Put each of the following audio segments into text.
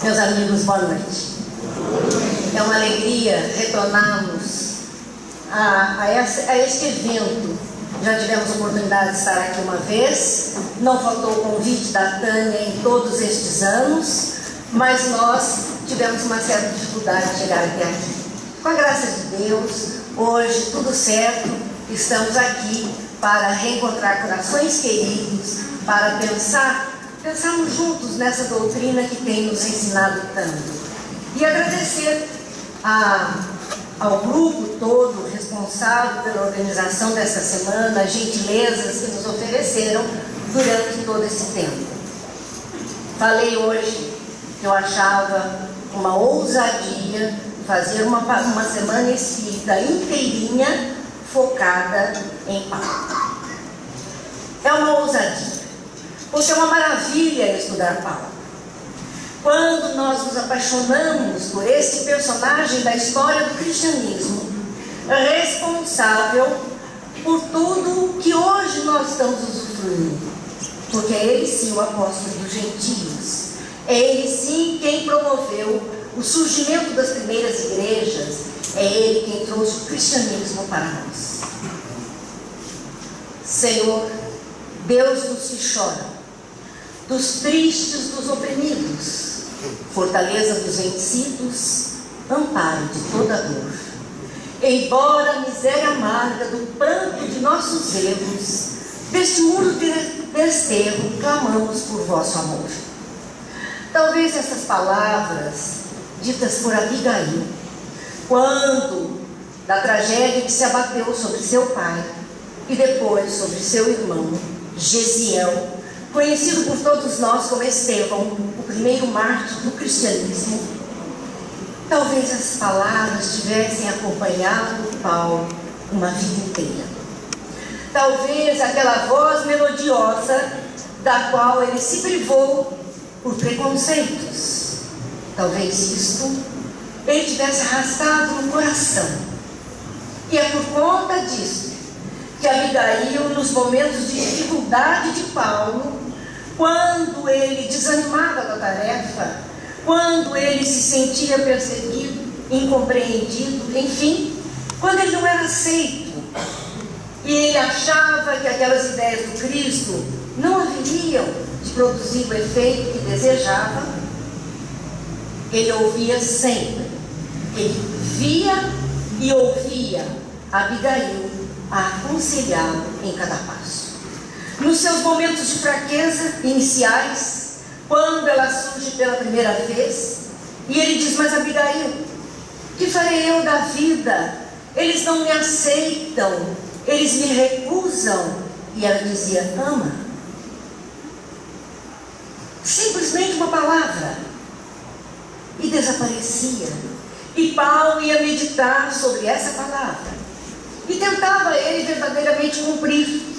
Meus amigos, boa noite. É uma alegria retornarmos a este evento. Já tivemos a oportunidade de estar aqui uma vez, não faltou o convite da Tânia em todos estes anos, mas nós tivemos uma certa dificuldade de chegar até aqui. Com a graça de Deus, hoje tudo certo, estamos aqui para reencontrar corações queridos, para pensarmos juntos nessa doutrina que tem nos ensinado tanto. E agradecer ao grupo todo responsável pela organização desta semana, as gentilezas que nos ofereceram durante todo esse tempo. Falei hoje que eu achava uma ousadia fazer uma semana espírita inteirinha focada em Paulo. É uma ousadia, porque é uma maravilha estudar Paulo. Quando nós nos apaixonamos por esse personagem da história do cristianismo, responsável por tudo que hoje nós estamos usufruindo, porque é ele sim o apóstolo dos gentios, é ele sim quem promoveu o surgimento das primeiras igrejas, é ele quem trouxe o cristianismo para nós. Senhor, Deus dos que choram, dos tristes, dos oprimidos, fortaleza dos vencidos, amparo de toda dor. Embora a miséria amarga do pranto de nossos erros, deste muro de desterro, clamamos por vosso amor. Talvez essas palavras, ditas por Abigail, quando da tragédia que se abateu sobre seu pai e depois sobre seu irmão, Gesiel, conhecido por todos nós como Estevão, o primeiro mártir do cristianismo, talvez as palavras tivessem acompanhado Paulo uma vida inteira. Talvez aquela voz melodiosa da qual ele se privou por preconceitos, talvez isto ele tivesse arrastado no coração. E é por conta disso que Abigail, nos momentos de dificuldade de Paulo, quando ele desanimava da tarefa, quando ele se sentia perseguido, incompreendido, enfim, quando ele não era aceito, e ele achava que aquelas ideias do Cristo não haveriam de produzir o efeito que desejava, ele ouvia sempre, ele via e ouvia Abigail a aconselhá-lo em cada passo. Nos seus momentos de fraqueza iniciais, quando ela surge pela primeira vez, e ele diz: mas Abigail, que farei eu da vida? Eles não me aceitam, eles me recusam. E ela dizia: ama. Simplesmente uma palavra, e desaparecia. E Paulo ia meditar sobre essa palavra, e tentava ele verdadeiramente cumprir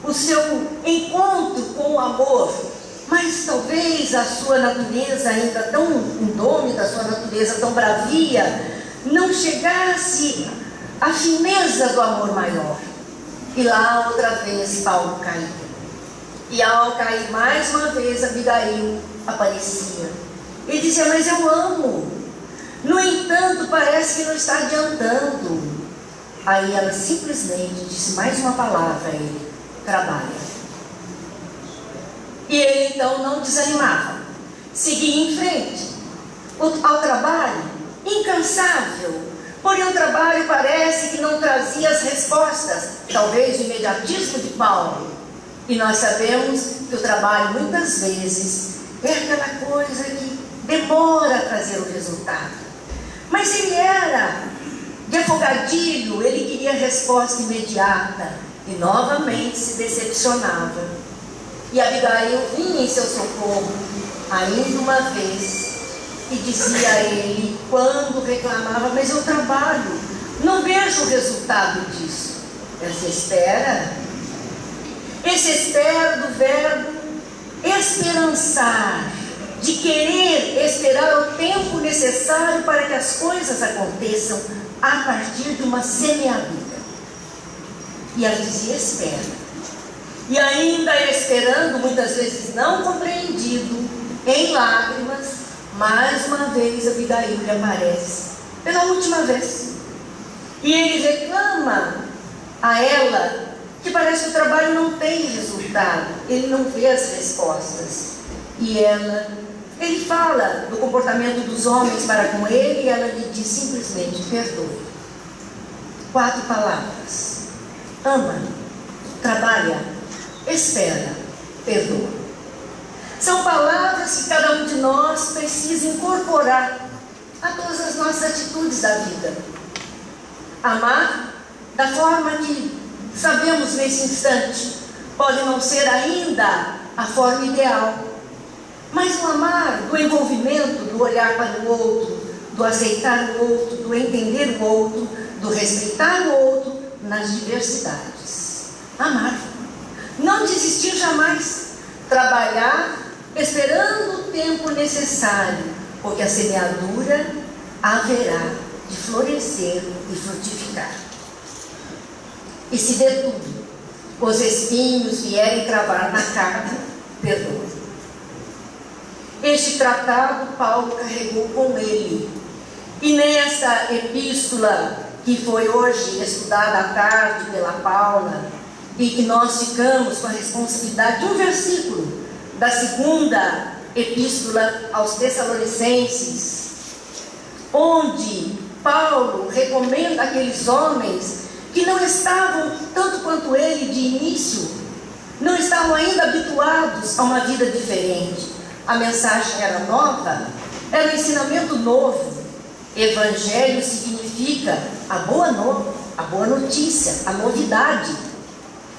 o seu encontro com o amor, mas talvez a sua natureza ainda tão indômita, a sua natureza tão bravia, não chegasse à fineza do amor maior. E lá outra vez Paulo caiu. E ao cair mais uma vez, Abigail aparecia. Ele dizia: mas eu amo. No entanto, parece que não está adiantando. Aí ela simplesmente disse mais uma palavra a ele: trabalha. E ele então não desanimava, seguia em frente ao trabalho, incansável. Porém o trabalho parece que não trazia as respostas, talvez o imediatismo de Paulo. E nós sabemos que o trabalho muitas vezes é aquela coisa que demora a trazer o resultado. Mas ele era de afogadilho, ele queria resposta imediata e novamente se decepcionava. E Abigail vinha em seu socorro ainda uma vez e dizia a ele, quando reclamava: mas eu trabalho, não vejo o resultado disso. Essa espera, esse espera do verbo esperançar, de querer esperar o tempo necessário para que as coisas aconteçam a partir de uma semeadura. E ela dizia: espera. E ainda esperando, muitas vezes não compreendido, em lágrimas, mais uma vez Abigail lhe aparece, pela última vez. E ele reclama a ela que parece que o trabalho não tem resultado, ele não vê as respostas. E ele fala do comportamento dos homens para com ele, e ela lhe diz simplesmente: perdoe. 4 palavras: ama, trabalha, espera, perdoa. São palavras que cada um de nós precisa incorporar a todas as nossas atitudes da vida. Amar da forma que sabemos nesse instante pode não ser ainda a forma ideal, mas o amar do envolvimento, do olhar para o outro, do aceitar o outro, do entender o outro, do respeitar o outro nas diversidades. Amar. Não desistir jamais. Trabalhar esperando o tempo necessário, porque a semeadura haverá de florescer e frutificar. E se de tudo os espinhos vierem travar na carne, perdoa. Este tratado Paulo carregou com ele. E nesta epístola que foi hoje estudada à tarde pela Paula, e que nós ficamos com a responsabilidade de um versículo da segunda epístola aos Tessalonicenses, onde Paulo recomenda aqueles homens que não estavam, tanto quanto ele de início, não estavam ainda habituados a uma vida diferente. A mensagem era nova, era um ensinamento novo. Evangelho significa a boa notícia, a novidade.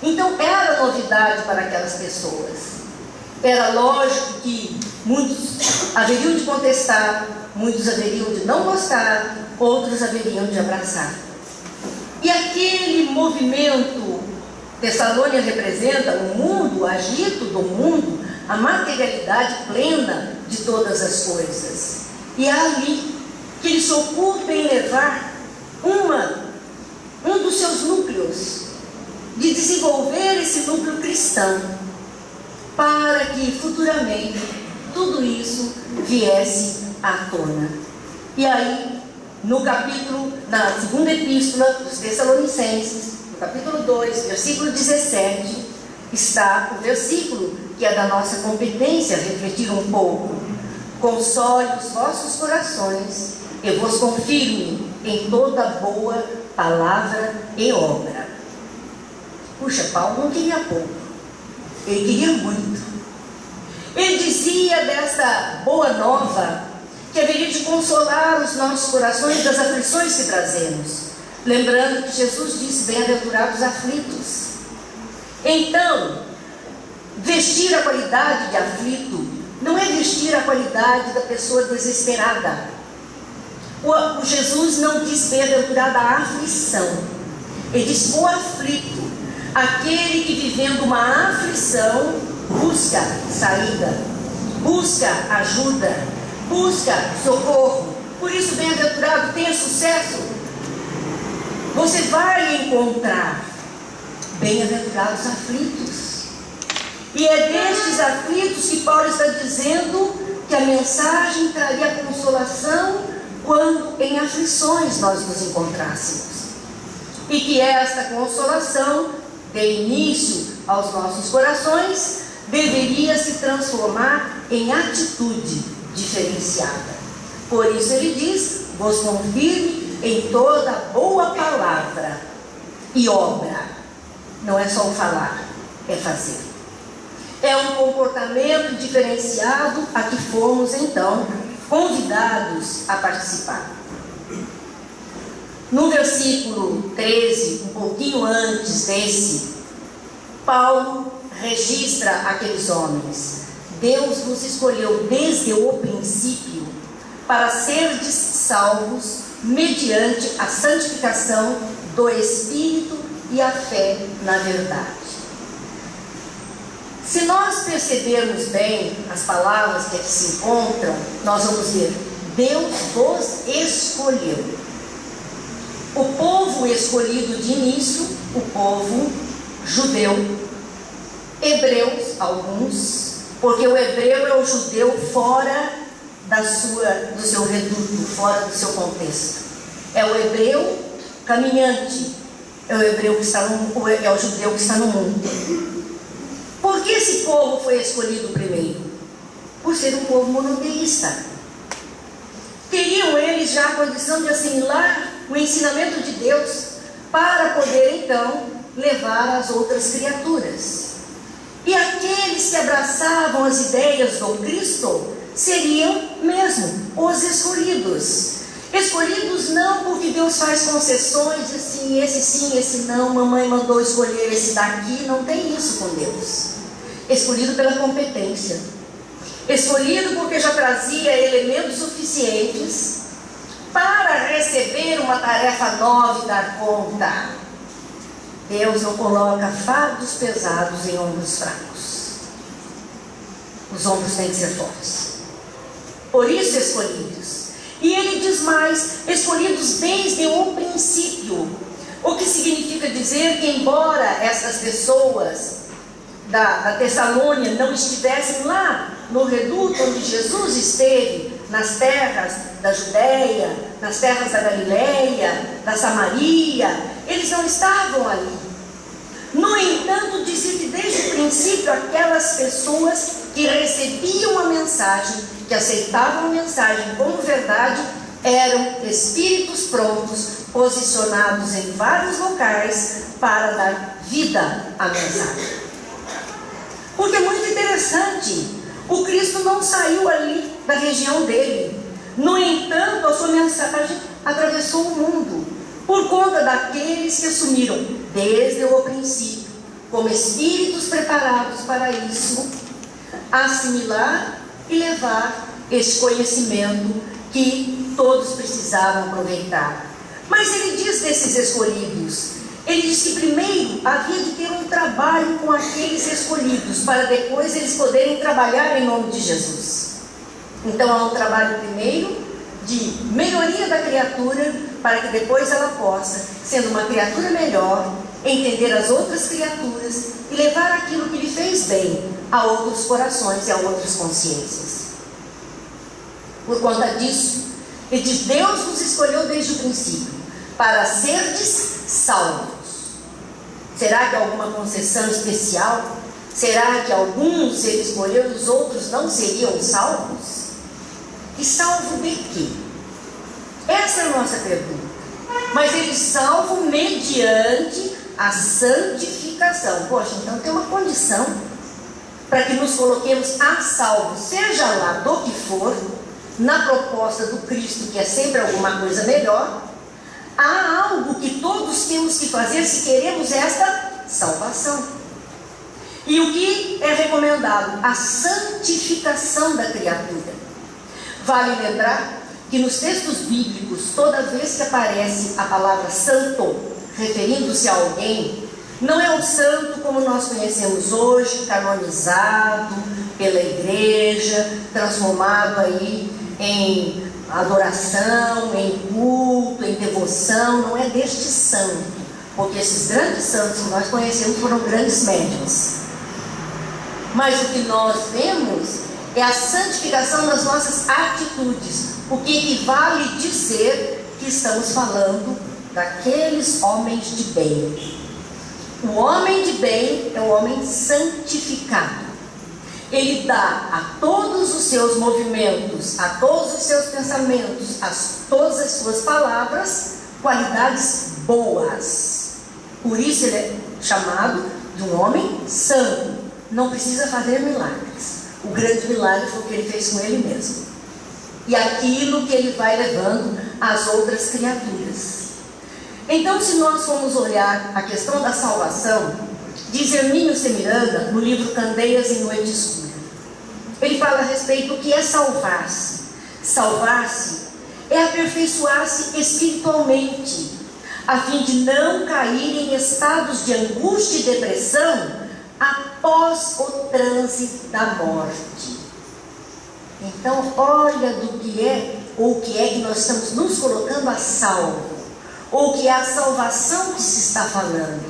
Então era novidade para aquelas pessoas. Era lógico que muitos haveriam de contestar, muitos haveriam de não gostar, outros haveriam de abraçar. E aquele movimento, Tessalônia representa o mundo, o agito do mundo, a materialidade plena de todas as coisas. E é ali que ele se ocupa em levar um dos seus núcleos, de desenvolver esse núcleo cristão, para que futuramente tudo isso viesse à tona. E aí, na segunda epístola dos Tessalonicenses, no capítulo 2, versículo 17, está o versículo que é da nossa competência refletir um pouco. Console os vossos corações e vos confirme em toda boa palavra e obra. Puxa, Paulo não queria pouco, ele queria muito. Ele dizia desta boa nova que haveria de consolar os nossos corações das aflições que trazemos, lembrando que Jesus disse: bem-aventurados aflitos. Então, vestir a qualidade de aflito não é vestir a qualidade da pessoa desesperada. O Jesus não diz bem-aventurada a aflição, ele diz o aflito, aquele que vivendo uma aflição busca saída, busca ajuda, busca socorro. Por isso, bem-aventurado, tenha sucesso. Você vai encontrar bem-aventurados aflitos. E é destes aflitos que Paulo está dizendo que a mensagem traria consolação quando em aflições nós nos encontrássemos. E que esta consolação, de início aos nossos corações, deveria se transformar em atitude diferenciada. Por isso ele diz: vos confirme em toda boa palavra e obra. Não é só o falar, é fazer. É um comportamento diferenciado a que fomos então convidados a participar. No versículo 13, um pouquinho antes desse, Paulo registra aqueles homens: Deus vos escolheu desde o princípio para serdes salvos mediante a santificação do Espírito e a fé na verdade. Se nós percebermos bem as palavras que aqui se encontram, nós vamos ver: Deus vos escolheu. O povo escolhido de início, o povo judeu, hebreus, alguns, porque o hebreu é o judeu fora do seu reduto, fora do seu contexto. É o hebreu caminhante, é o judeu que está no mundo. Por que esse povo foi escolhido primeiro? Por ser um povo monoteísta. Teriam eles já a condição de assimilar o ensinamento de Deus para poder então levar as outras criaturas. E aqueles que abraçavam as ideias do Cristo seriam mesmo os escolhidos. Escolhidos não porque Deus faz concessões, assim, esse sim, esse não, mamãe mandou escolher esse daqui, não tem isso com Deus. Escolhido pela competência. Escolhido porque já trazia elementos suficientes para receber uma tarefa nova e dar conta. Deus não coloca fardos pesados em ombros fracos. Os ombros têm que ser fortes. Por isso escolhidos. E ele diz mais, escolhidos desde o princípio. O que significa dizer que embora essas pessoas da Tessalônia não estivessem lá no reduto onde Jesus esteve, nas terras da Judéia, nas terras da Galileia, da Samaria, eles não estavam ali. No entanto, dizia que desde o princípio aquelas pessoas que recebiam a mensagem, que aceitavam a mensagem como verdade, eram espíritos prontos, posicionados em vários locais para dar vida à mensagem. Porque é muito interessante, o Cristo não saiu ali da região dele. No entanto, a sua mensagem atravessou o mundo, por conta daqueles que assumiram desde o princípio, como espíritos preparados para isso, assimilar e levar esse conhecimento que todos precisavam aproveitar. Mas ele diz desses escolhidos, ele diz que primeiro havia de ter um trabalho com aqueles escolhidos, para depois eles poderem trabalhar em nome de Jesus. Então há um trabalho primeiro de melhoria da criatura, para que depois ela possa, sendo uma criatura melhor, entender as outras criaturas e levar aquilo que lhe fez bem a outros corações e a outras consciências. Por conta disso, ele diz, Deus nos escolheu desde o princípio para serdes salvos. Será que há alguma concessão especial? Será que alguns ele escolheu e os outros não seriam salvos? E salvo de quê? Essa é a nossa pergunta. Mas ele salvo mediante a santificação. Poxa, então tem uma condição para que nos coloquemos a salvo, seja lá do que for, na proposta do Cristo, que é sempre alguma coisa melhor. Há algo que todos temos que fazer se queremos esta salvação. E o que é recomendado? A santificação da criatura. Vale lembrar que nos textos bíblicos, toda vez que aparece a palavra santo, referindo-se a alguém, não é um santo como nós conhecemos hoje, canonizado pela igreja, transformado aí em adoração, em culto, em devoção. Não é deste santo, porque esses grandes santos que nós conhecemos foram grandes médiuns. Mas o que nós vemos é a santificação das nossas atitudes, o que equivale dizer que estamos falando daqueles homens de bem. O homem de bem é o homem santificado. Ele dá a todos os seus movimentos, a todos os seus pensamentos, a todas as suas palavras, qualidades boas. Por isso ele é chamado de um homem santo. Não precisa fazer milagres. O grande milagre foi o que ele fez com ele mesmo. E aquilo que ele vai levando às outras criaturas. Então, se nós formos olhar a questão da salvação, diz Hermínio C. Miranda, no livro Candeias em Noite Escura, ele fala a respeito do que é salvar-se. Salvar-se é aperfeiçoar-se espiritualmente, a fim de não cair em estados de angústia e depressão após o trânsito da morte. Então, olha do que é, ou o que é que nós estamos nos colocando a salvo, ou que é a salvação que se está falando.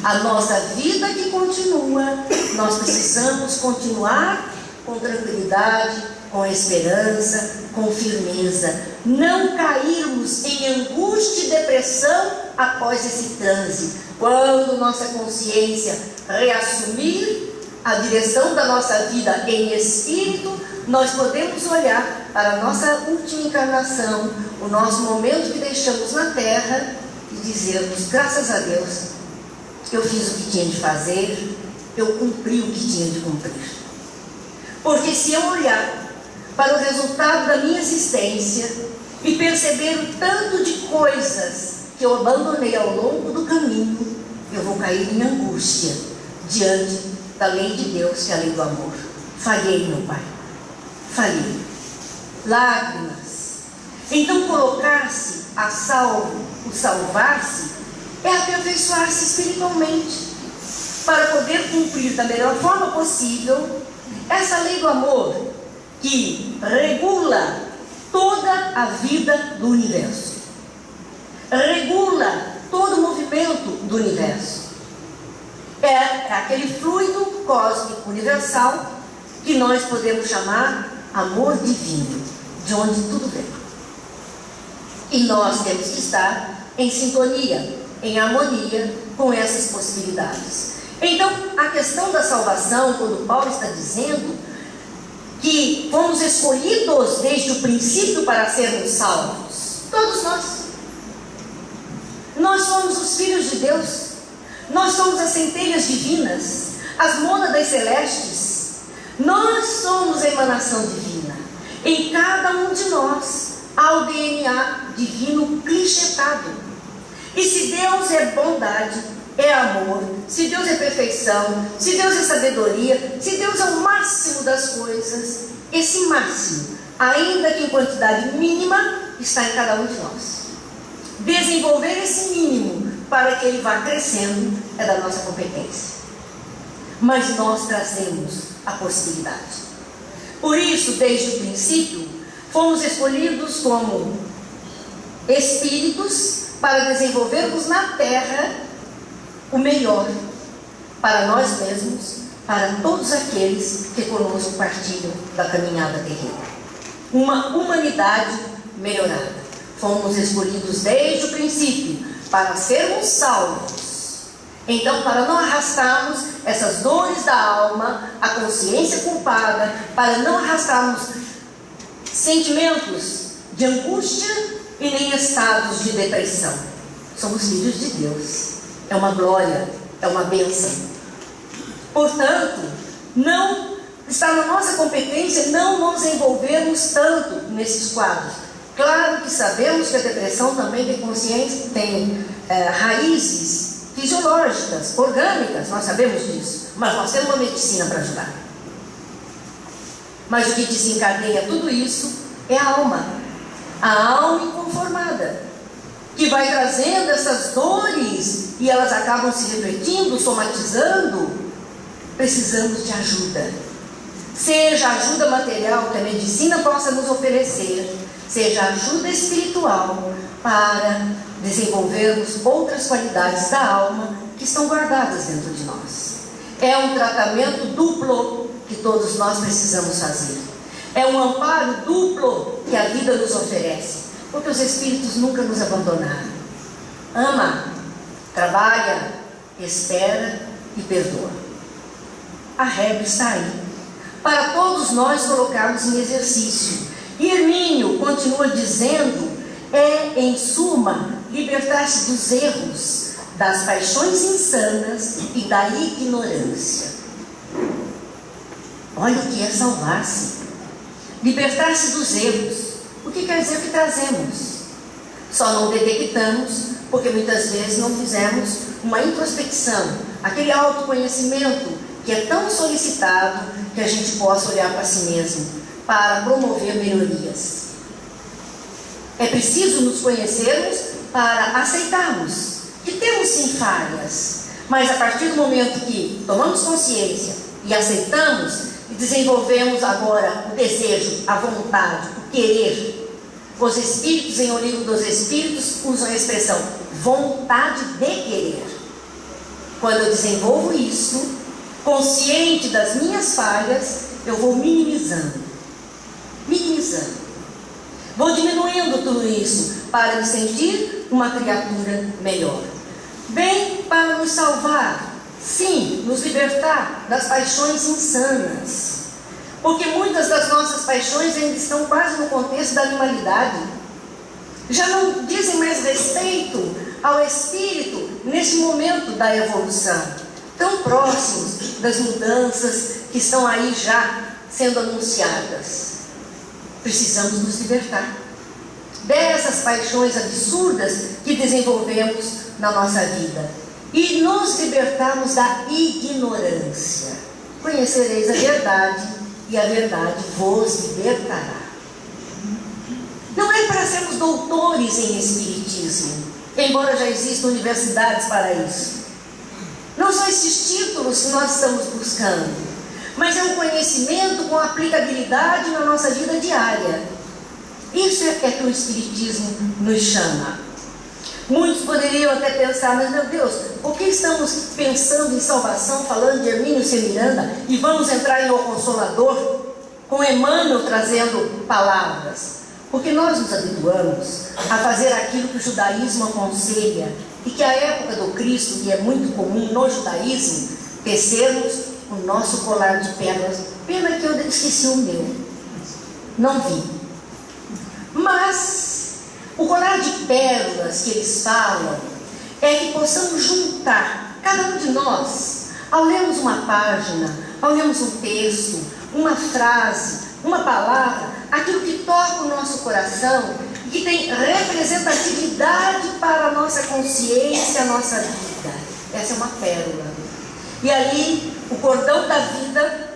A nossa vida que continua, nós precisamos continuar com tranquilidade, com esperança, com firmeza. Não cairmos em angústia e depressão após esse transe. Quando nossa consciência reassumir a direção da nossa vida em espírito, nós podemos olhar para a nossa última encarnação, o nosso momento que deixamos na Terra, e dizermos: graças a Deus, eu fiz o que tinha de fazer, eu cumpri o que tinha de cumprir. Porque se eu olhar para o resultado da minha existência e perceber o tanto de coisas que eu abandonei ao longo do caminho, eu vou cair em angústia diante da lei de Deus, que é a lei do amor. Falhei, meu Pai, falhei. Lágrimas. Então, colocar-se a salvo, o salvar-se, é aperfeiçoar-se espiritualmente, para poder cumprir da melhor forma possível essa lei do amor, que regula toda a vida do universo, regula todo o movimento do universo. É aquele fluido cósmico universal que nós podemos chamar amor divino, de onde tudo vem. E nós temos que estar em sintonia, em harmonia com essas possibilidades. Então, a questão da salvação, quando Paulo está dizendo que fomos escolhidos desde o princípio para sermos salvos, todos nós somos os filhos de Deus, nós somos as centelhas divinas, as mônadas celestes, nós somos a emanação divina. Em cada um de nós há o DNA divino clichetado. E se Deus é bondade, é amor, se Deus é perfeição, se Deus é sabedoria, se Deus é o máximo das coisas, esse máximo, ainda que em quantidade mínima, está em cada um de nós. Desenvolver esse mínimo para que ele vá crescendo é da nossa competência. Mas nós trazemos a possibilidade. Por isso, desde o princípio, fomos escolhidos como espíritos para desenvolvermos na Terra o melhor para nós mesmos, para todos aqueles que conosco partilham da caminhada terrena. Uma humanidade melhorada. Fomos escolhidos desde o princípio para sermos salvos. Então, para não arrastarmos essas dores da alma, a consciência culpada, para não arrastarmos sentimentos de angústia e nem estados de depressão. Somos filhos de Deus. É uma glória, é uma bênção. Portanto, não está na nossa competência não nos envolvermos tanto nesses quadros. Claro que sabemos que a depressão também tem raízes fisiológicas, orgânicas, nós sabemos disso, mas nós temos uma medicina para ajudar. Mas o que desencadeia tudo isso é a alma inconformada, que vai trazendo essas dores e elas acabam se refletindo, somatizando. Precisamos de ajuda, seja ajuda material que a medicina possa nos oferecer, seja ajuda espiritual para desenvolvermos outras qualidades da alma que estão guardadas dentro de nós. É um tratamento duplo que todos nós precisamos fazer. É um amparo duplo que a vida nos oferece, porque os Espíritos nunca nos abandonaram. Ama, trabalha, espera e perdoa. A regra está aí, para todos nós colocarmos em exercício. E Hermínio continua dizendo, em suma, libertar-se dos erros, das paixões insanas e da ignorância. Olha o que é salvar-se. Libertar-se dos erros. O que quer dizer que trazemos? Só não detectamos porque muitas vezes não fizemos uma introspecção, aquele autoconhecimento que é tão solicitado que a gente possa olhar para si mesmo, para promover melhorias. É preciso nos conhecermos para aceitarmos que temos sim falhas, mas a partir do momento que tomamos consciência e aceitamos e desenvolvemos agora o desejo, a vontade, o querer. Os Espíritos, em O Livro dos Espíritos, usam a expressão vontade de querer. Quando eu desenvolvo isso, consciente das minhas falhas, eu vou minimizando. Vou diminuindo tudo isso para me sentir uma criatura melhor. Vem para nos salvar, sim, nos libertar das paixões insanas. Porque muitas das nossas paixões ainda estão quase no contexto da animalidade. Já não dizem mais respeito ao espírito nesse momento da evolução, tão próximos das mudanças que estão aí já sendo anunciadas. Precisamos nos libertar dessas paixões absurdas que desenvolvemos na nossa vida e nos libertarmos da ignorância. Conhecereis a verdade e a verdade vos libertará. Não é para sermos doutores em espiritismo, embora já existam universidades para isso. Não são esses títulos que nós estamos buscando, mas é um conhecimento com aplicabilidade na nossa vida diária. Isso é que o Espiritismo nos chama. Muitos poderiam até pensar, mas meu Deus, por que estamos pensando em salvação, falando de Hermínio C. Miranda, e vamos entrar em O Consolador, com Emmanuel trazendo palavras? Porque nós nos habituamos a fazer aquilo que o judaísmo aconselha, e que a época do Cristo, que é muito comum no judaísmo, tecermos o nosso colar de pérolas. Pena que eu esqueci o meu, não vi. Mas o colar de pérolas que eles falam é que possamos juntar, cada um de nós, ao lermos uma página, ao lermos um texto, uma frase, uma palavra, aquilo que toca o nosso coração e que tem representatividade para a nossa consciência, a nossa vida. Essa é uma pérola. E ali, o cordão da vida,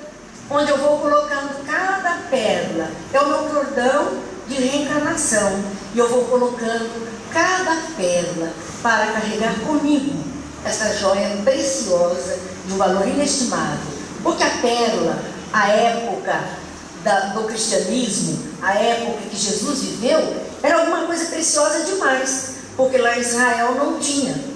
onde eu vou colocando cada pérola, é o meu cordão de reencarnação. E eu vou colocando cada pérola para carregar comigo essa joia preciosa de um valor inestimável. Porque a pérola, a época do cristianismo, a época que Jesus viveu, era alguma coisa preciosa demais, porque lá em Israel não tinha.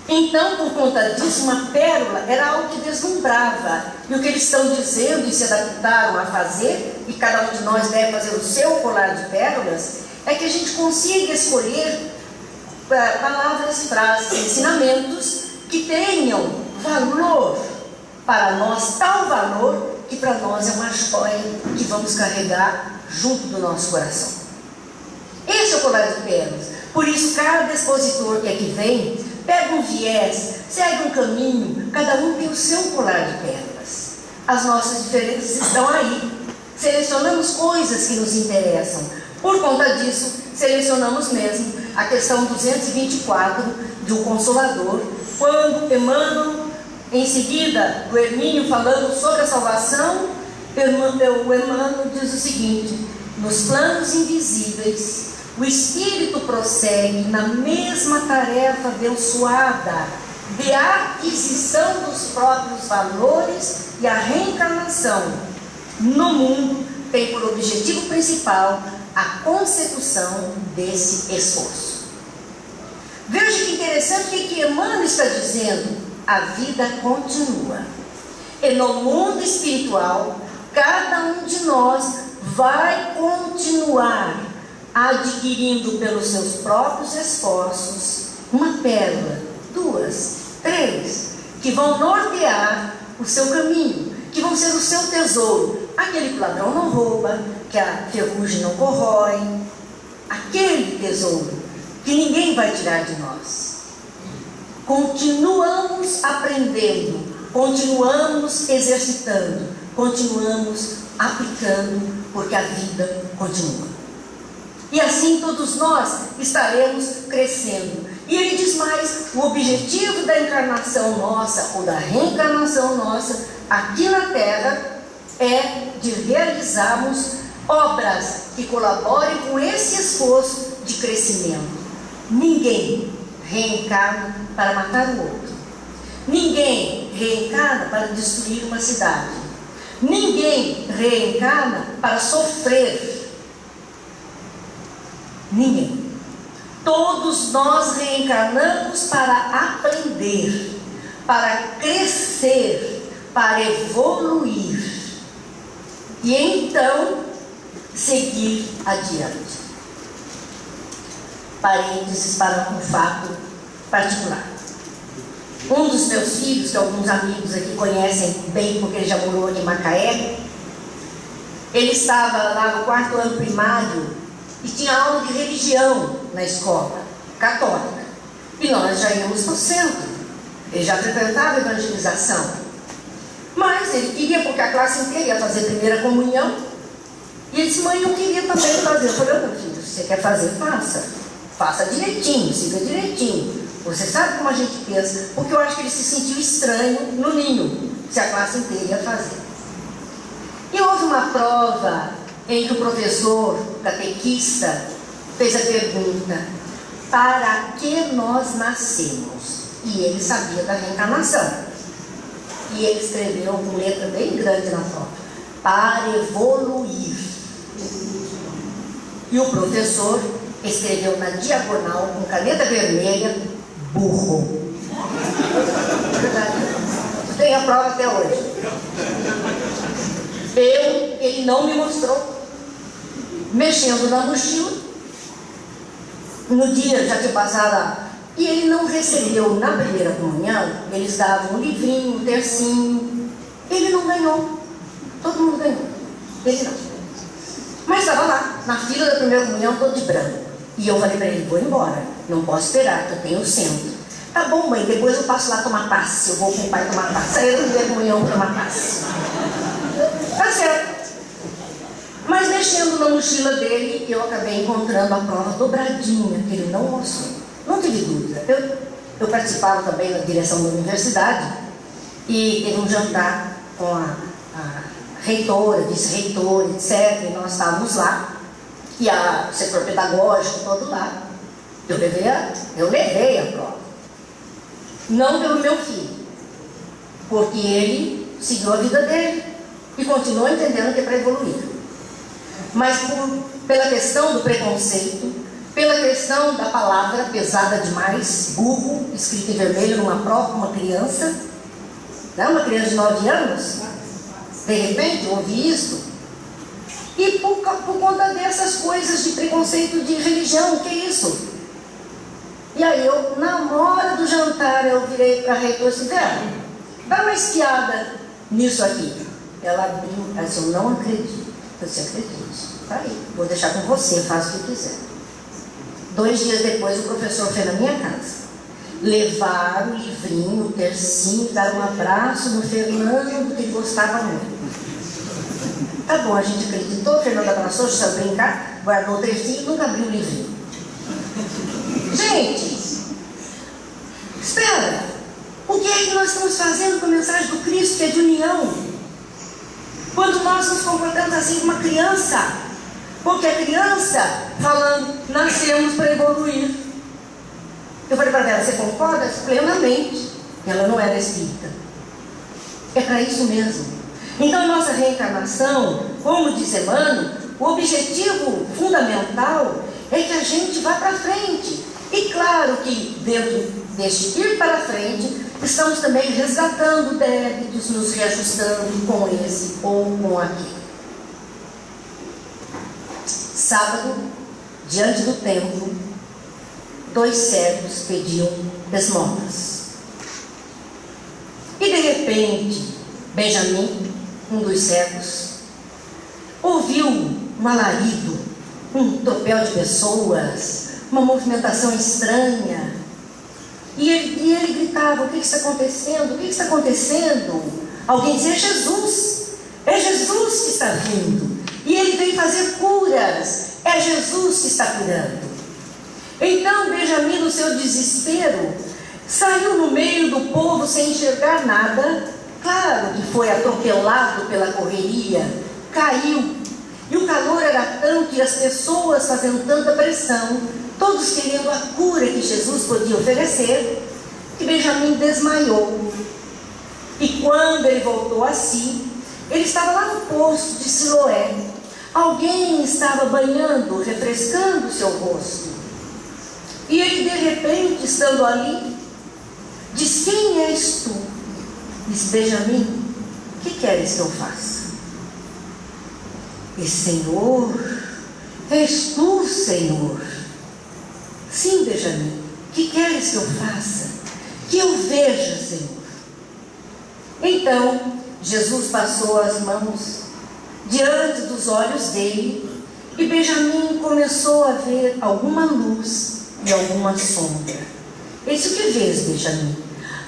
Então, por conta disso, uma pérola era algo que deslumbrava. E o que eles estão dizendo e se adaptaram a fazer, e cada um de nós deve fazer o seu colar de pérolas, é que a gente consiga escolher palavras, frases, ensinamentos que tenham valor para nós, tal valor que para nós é uma joia que vamos carregar junto do nosso coração. Esse é o colar de pérolas. Por isso, cada expositor que aqui vem, pega um viés, segue um caminho, cada um tem o seu colar de pérolas. As nossas diferenças estão aí. Selecionamos coisas que nos interessam. Por conta disso, selecionamos mesmo a questão 224 de O Consolador, quando Emmanuel, em seguida, o Hermínio falando sobre a salvação, o Emmanuel diz o seguinte: nos planos invisíveis, o Espírito prossegue na mesma tarefa abençoada de aquisição dos próprios valores, e a reencarnação no mundo tem por objetivo principal a consecução desse esforço. Veja que interessante o que Emmanuel está dizendo. A vida continua. E no mundo espiritual, cada um de nós vai continuar adquirindo pelos seus próprios esforços uma pérola, 2, 3, que vão nortear o seu caminho, que vão ser o seu tesouro. Aquele que o ladrão não rouba, que a ferrugem não corrói, aquele tesouro que ninguém vai tirar de nós. Continuamos aprendendo, continuamos exercitando, continuamos aplicando, porque a vida continua. E assim todos nós estaremos crescendo. E ele diz mais: o objetivo da encarnação nossa, ou da reencarnação nossa, aqui na Terra, é de realizarmos obras que colaborem com esse esforço de crescimento. Ninguém reencarna para matar o outro. Ninguém reencarna para destruir uma cidade. Ninguém reencarna para sofrer. Ninguém. Todos nós reencarnamos para aprender, para crescer, para evoluir. e então seguir adiante. Parênteses para um fato particular. Um dos meus filhos, que alguns amigos aqui conhecem bem porque ele já morou em Macaé, ele estava lá no 4º ano primário e tinha aula de religião na escola católica. E nós já íamos para o centro. Ele já frequentava a evangelização. Mas ele queria, porque a classe inteira ia fazer primeira comunhão. E ele disse: mãe, eu queria também fazer. Eu falei: meu filho, se você quer fazer, faça. Faça direitinho, siga direitinho. Você sabe como a gente pensa. Porque eu acho que ele se sentiu estranho no ninho, se a classe inteira ia fazer. E houve uma prova em que o professor catequista fez a pergunta: para que nós nascemos? E ele sabia da reencarnação. E ele escreveu com letra bem grande na prova: para evoluir. E o professor escreveu na diagonal, com caneta vermelha: burro. Tem a prova até hoje. Ele não me mostrou. Mexendo na mochila, no dia já tinha passado, e ele não recebeu na primeira comunhão. Eles davam um livrinho, um tercinho. Ele não ganhou. Todo mundo ganhou, ele não. Mas estava lá, na fila da primeira comunhão, todo de branco. E eu falei para ele: vou embora, não posso esperar, que eu tenho o centro. Tá bom, mãe, depois eu passo lá tomar passe. Eu vou com o pai tomar passe. Aí eu não primeira comunhão tomar passe. Tá certo. Mas mexendo na mochila dele, eu acabei encontrando a prova dobradinha, que ele não mostrou. Não tive dúvida. Eu participava também da direção da universidade e teve um jantar com a reitora, vice-reitora, etc. E nós estávamos lá. E o setor pedagógico todo lá. Eu levei a prova. Não pelo meu filho, porque ele seguiu a vida dele e continuou entendendo que é para evoluir. Mas pela questão do preconceito, pela questão da palavra pesada demais, burro, escrito em vermelho numa prova com uma criança, né? Uma criança de 9 anos, de repente eu ouvi isso. E por conta dessas coisas de preconceito de religião, o que é isso? E aí eu, na hora do jantar, eu virei para a reitora e disse: dá uma espiada nisso aqui. Ela abriu, ela disse: eu não acredito. Eu disse: acredite. Tá aí, vou deixar com você, faça o que quiser. 2 dias depois, o professor foi na minha casa. Levaram o livrinho, o tercinho, deram um abraço no Fernando, que gostava muito. Tá bom, a gente acreditou, o Fernando abraçou, saiu brincar, guardou o tercinho e nunca abriu o livrinho. Gente, espera, o que é que nós estamos fazendo com a mensagem do Cristo, que é de união? Quando nós nos comportamos assim com uma criança, porque a criança falando: nascemos para evoluir. Eu falei para ela: você concorda? Plenamente. Ela não era espírita. É para isso mesmo. Então a nossa reencarnação, como diz Emmanuel, o objetivo fundamental é que a gente vá para frente. E claro que dentro deste ir para frente, estamos também resgatando débitos, nos reajustando com esse ou com aquele. Sábado, diante do templo, 2 cegos pediam esmolas. E de repente, Benjamin, um dos cegos, ouviu um alarido, um tropel de pessoas, uma movimentação estranha. E ele gritava: o que está acontecendo? O que está acontecendo? Alguém dizia: é Jesus que está vindo. E ele vem fazer curas. É Jesus que está curando. Então Benjamin, no seu desespero, saiu no meio do povo sem enxergar nada. Claro que foi atropelado pela correria, caiu. E o calor era tanto e as pessoas fazendo tanta pressão, todos querendo a cura que Jesus podia oferecer, que Benjamin desmaiou. E quando ele voltou a si, ele estava lá no poço de Siloé. Alguém estava banhando, refrescando o seu rosto. E ele, de repente, estando ali, diz: quem és tu? Diz: Benjamin, o que queres que eu faça? E Senhor, és tu, Senhor. Sim, Benjamim, que queres que eu faça? Que eu veja, Senhor. Então, Jesus passou as mãos diante dos olhos dele, e Benjamim começou a ver alguma luz e alguma sombra. Isso que vês, Benjamim?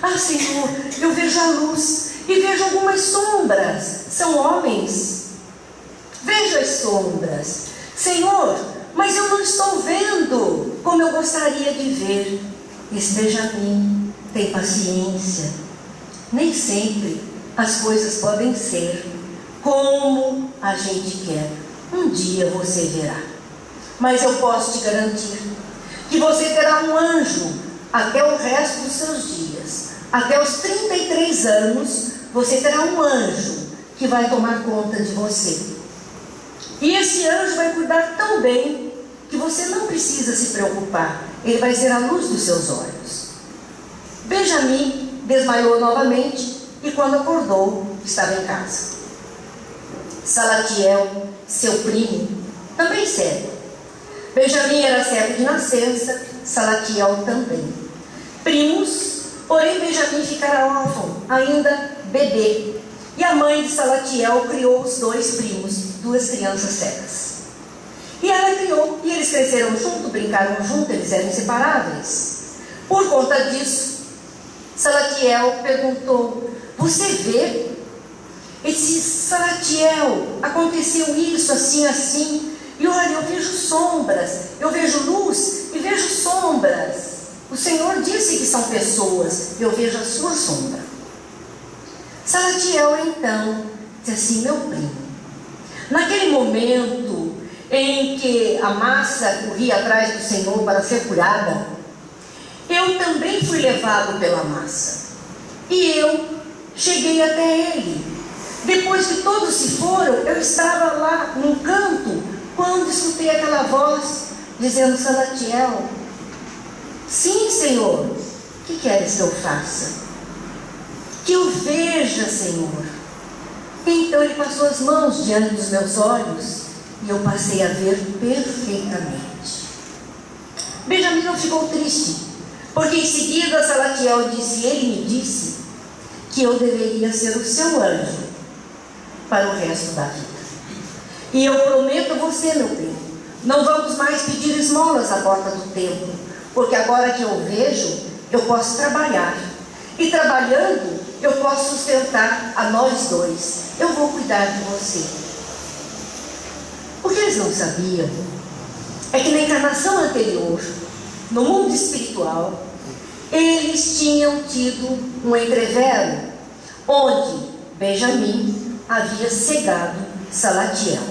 Ah, Senhor, eu vejo a luz e vejo algumas sombras. São homens. Vejo as sombras. Senhor, mas eu não estou vendo como eu gostaria de ver. Esse Benjamim tem paciência. Nem sempre as coisas podem ser como a gente quer. Um dia você verá. Mas eu posso te garantir que você terá um anjo até o resto dos seus dias. Até os 33 anos, você terá um anjo que vai tomar conta de você. E esse anjo vai cuidar tão bem que você não precisa se preocupar. Ele vai ser a luz dos seus olhos. Benjamim desmaiou novamente e quando acordou, estava em casa. Salatiel, seu primo, também cego. Benjamim era cego de nascença, Salatiel também. Primos, porém Benjamim ficara órfão, ainda bebê. E a mãe de Salatiel criou os dois primos, duas crianças cegas. E ela criou, e eles cresceram junto, brincaram junto, eles eram inseparáveis. Por conta disso, Salatiel perguntou: você vê? Esse Salatiel, aconteceu isso, assim, assim. E olha, eu vejo sombras, eu vejo luz e vejo sombras. O Senhor disse que são pessoas, eu vejo a sua sombra. Salatiel então disse assim: meu primo, naquele momento em que a massa corria atrás do Senhor para ser curada, eu também fui levado pela massa. E eu cheguei até ele. Depois que todos se foram, eu estava lá num canto, quando escutei aquela voz dizendo: Salatiel, sim, Senhor, o que queres que eu faça? Que eu veja, Senhor. Então ele passou as mãos diante dos meus olhos e eu passei a ver perfeitamente. Benjamim não ficou triste, porque em seguida Salatiel disse: ele me disse que eu deveria ser o seu anjo para o resto da vida. E eu prometo a você, meu primo, não vamos mais pedir esmolas à porta do templo, porque agora que eu vejo, eu posso trabalhar. E trabalhando, eu posso sustentar a nós dois. Eu vou cuidar de você. O que eles não sabiam é que na encarnação anterior, no mundo espiritual, eles tinham tido um entrevero, onde Benjamim havia cegado Salatiel.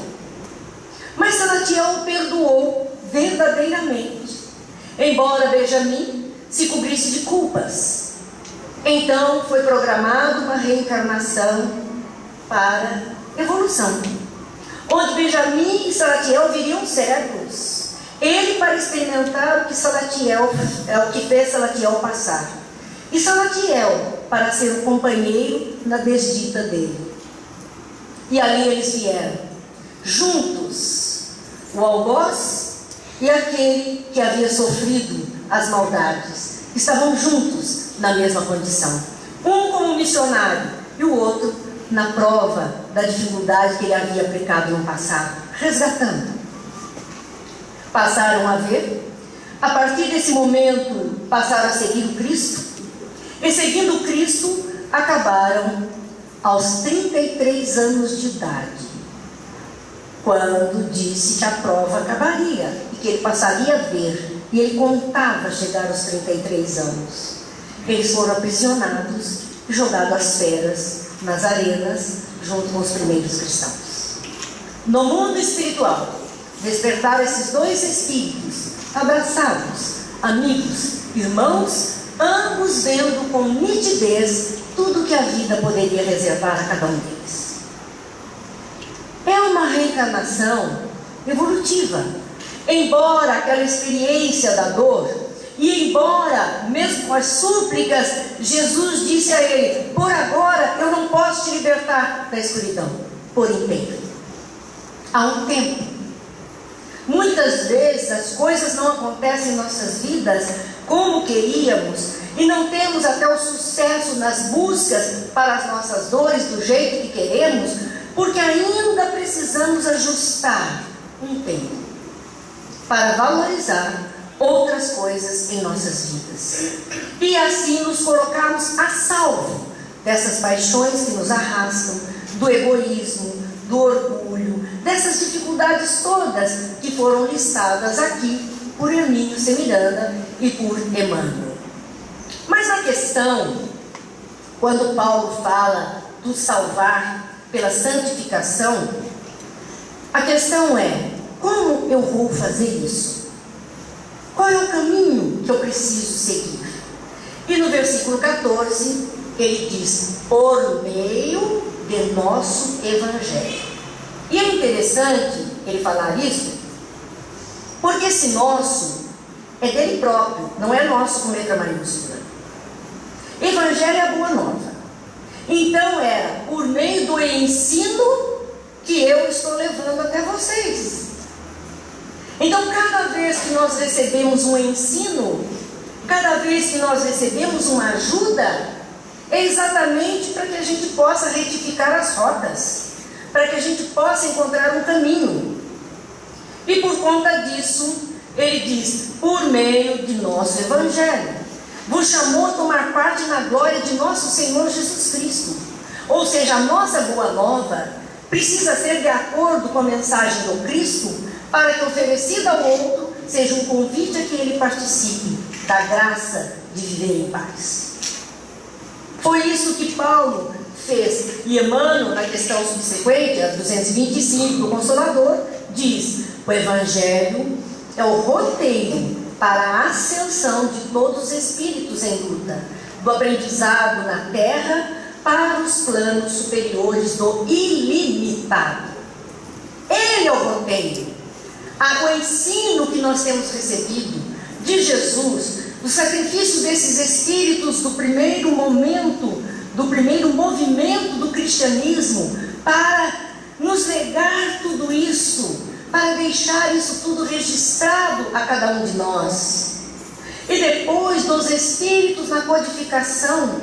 Mas Salatiel o perdoou verdadeiramente, embora Benjamim se cobrisse de culpas. Então foi programada uma reencarnação para evolução, onde Benjamim e Salatiel viriam cegos. Ele para experimentar o que fez Salatiel passar, e Salatiel para ser o companheiro na desdita dele. E ali eles vieram juntos, o algoz e aquele que havia sofrido as maldades. Estavam juntos na mesma condição, um como missionário e o outro na prova da dificuldade que ele havia aplicado no passado, resgatando. Passaram a ver, a partir desse momento passaram a seguir o Cristo, e seguindo o Cristo acabaram aos 33 anos de idade, quando disse que a prova acabaria e que ele passaria a ver, e ele contava chegar aos 33 anos. Eles foram aprisionados e jogados às feras, nas arenas, junto com os primeiros cristãos. No mundo espiritual, despertaram esses dois espíritos, abraçados, amigos, irmãos, ambos vendo com nitidez tudo que a vida poderia reservar a cada um deles. É uma reencarnação evolutiva. Embora aquela experiência da dor, e embora, mesmo com as súplicas, Jesus disse a ele: por agora eu não posso te libertar da escuridão, por inteiro. há um tempo. Muitas vezes as coisas não acontecem em nossas vidas como queríamos e não temos até o sucesso nas buscas para as nossas dores do jeito que queremos, porque ainda precisamos ajustar um tempo para valorizar outras coisas em nossas vidas e assim nos colocarmos a salvo dessas paixões que nos arrastam, do egoísmo, do orgulho, dessas dificuldades todas que foram listadas aqui por Hermínio Semiranda e por Emmanuel. Mas a questão, quando Paulo fala do salvar pela santificação, a questão é: como eu vou fazer isso? Qual é o caminho que eu preciso seguir? E no versículo 14, ele diz: por meio de nosso Evangelho. E é interessante ele falar isso, porque esse nosso é dele próprio, não é nosso com letra maiúscula. Evangelho é a boa nova. Então era por meio do ensino que eu estou levando até vocês. Então cada vez que nós recebemos um ensino, cada vez que nós recebemos uma ajuda, é exatamente para que a gente possa retificar as rotas, para que a gente possa encontrar um caminho. E por conta disso, ele diz: por meio de nosso Evangelho, vos chamou a tomar parte na glória de nosso Senhor Jesus Cristo. Ou seja, a nossa boa nova precisa ser de acordo com a mensagem do Cristo, para que oferecida ao outro seja um convite a que ele participe da graça de viver em paz. Foi isso que Paulo fez. E Emmanuel, na questão subsequente, a 225 do Consolador, diz: o Evangelho é o roteiro para a ascensão de todos os espíritos em luta, do aprendizado na terra para os planos superiores do ilimitado. Ele é o roteiro. O ensino que nós temos recebido de Jesus, o sacrifício desses espíritos do primeiro momento, do primeiro movimento do cristianismo, para nos legar tudo isso, para deixar isso tudo registrado a cada um de nós. E depois dos espíritos na codificação,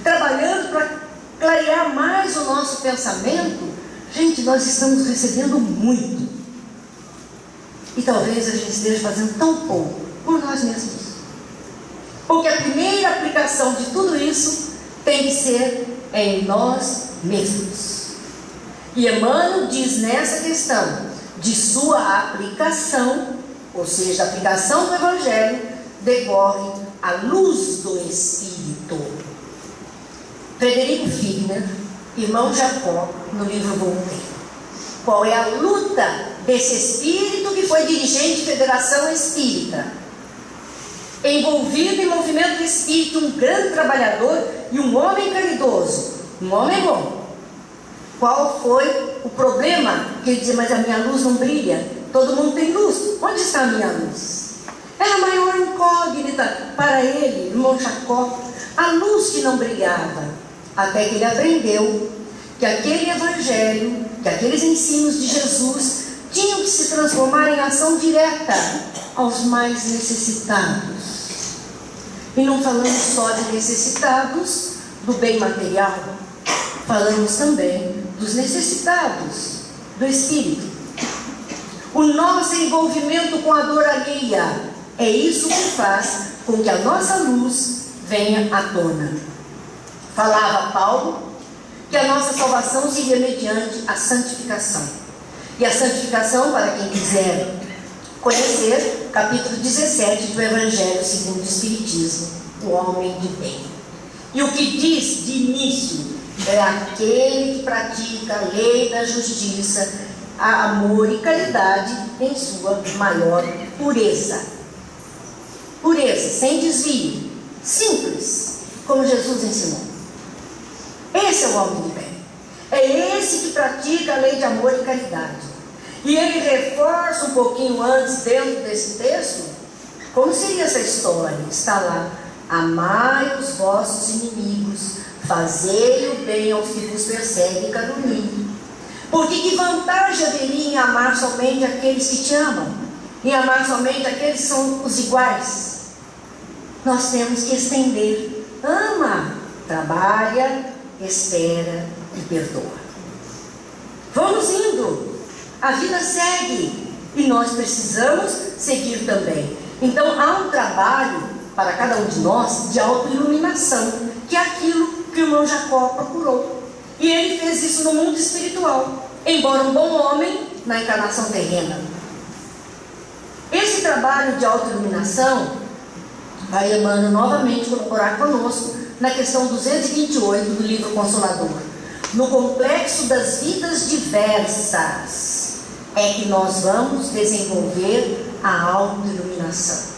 trabalhando para clarear mais o nosso pensamento, gente, nós estamos recebendo muito. E talvez a gente esteja fazendo tão pouco por nós mesmos. Porque a primeira aplicação de tudo isso tem que ser em nós mesmos. E Emmanuel diz nessa questão de sua aplicação, ou seja, a aplicação do Evangelho, decorre a luz do Espírito. Frederico Figner, irmão Jacó, no livro Voltaire. Qual é a luta desse espírito que foi dirigente de Federação Espírita, envolvido em movimento espírita, um grande trabalhador e um homem caridoso, um homem bom? Qual foi o problema? Que ele dizia: mas a minha luz não brilha, todo mundo tem luz, onde está a minha luz? Era a maior incógnita para ele, irmão Jacó, a luz que não brilhava, até que ele aprendeu que aquele Evangelho, que aqueles ensinos de Jesus tinham que se transformar em ação direta aos mais necessitados. E não falamos só de necessitados do bem material, falamos também dos necessitados do espírito. O nosso envolvimento com a dor alheia é isso que faz com que a nossa luz venha à tona. Falava Paulo que a nossa salvação seria mediante a santificação. E a santificação, para quem quiser conhecer, capítulo 17 do Evangelho segundo o Espiritismo, o homem de bem. E o que diz de início é aquele que pratica a lei da justiça, a amor e caridade em sua maior pureza. Pureza, sem desvio, simples, como Jesus ensinou. Esse é o homem de bem. É esse que pratica a lei de amor e caridade. E ele reforça um pouquinho antes, dentro desse texto, como seria essa história? Está lá: amai os vossos inimigos, fazei o bem aos que vos perseguem e caluniam. Porque que vantagem haveria em amar somente aqueles que te amam? Em amar somente aqueles que são os iguais? Nós temos que estender. Ama, trabalha, espera e perdoa. Vamos indo. A vida segue. E nós precisamos seguir também. Então há um trabalho para cada um de nós de autoiluminação, que é aquilo que o irmão Jacó procurou. E ele fez isso no mundo espiritual, embora um bom homem na encarnação terrena. Esse trabalho de autoiluminação vai Emmanuel novamente colaborar conosco na questão 228 do livro Consolador. No complexo das vidas diversas é que nós vamos desenvolver a autoiluminação.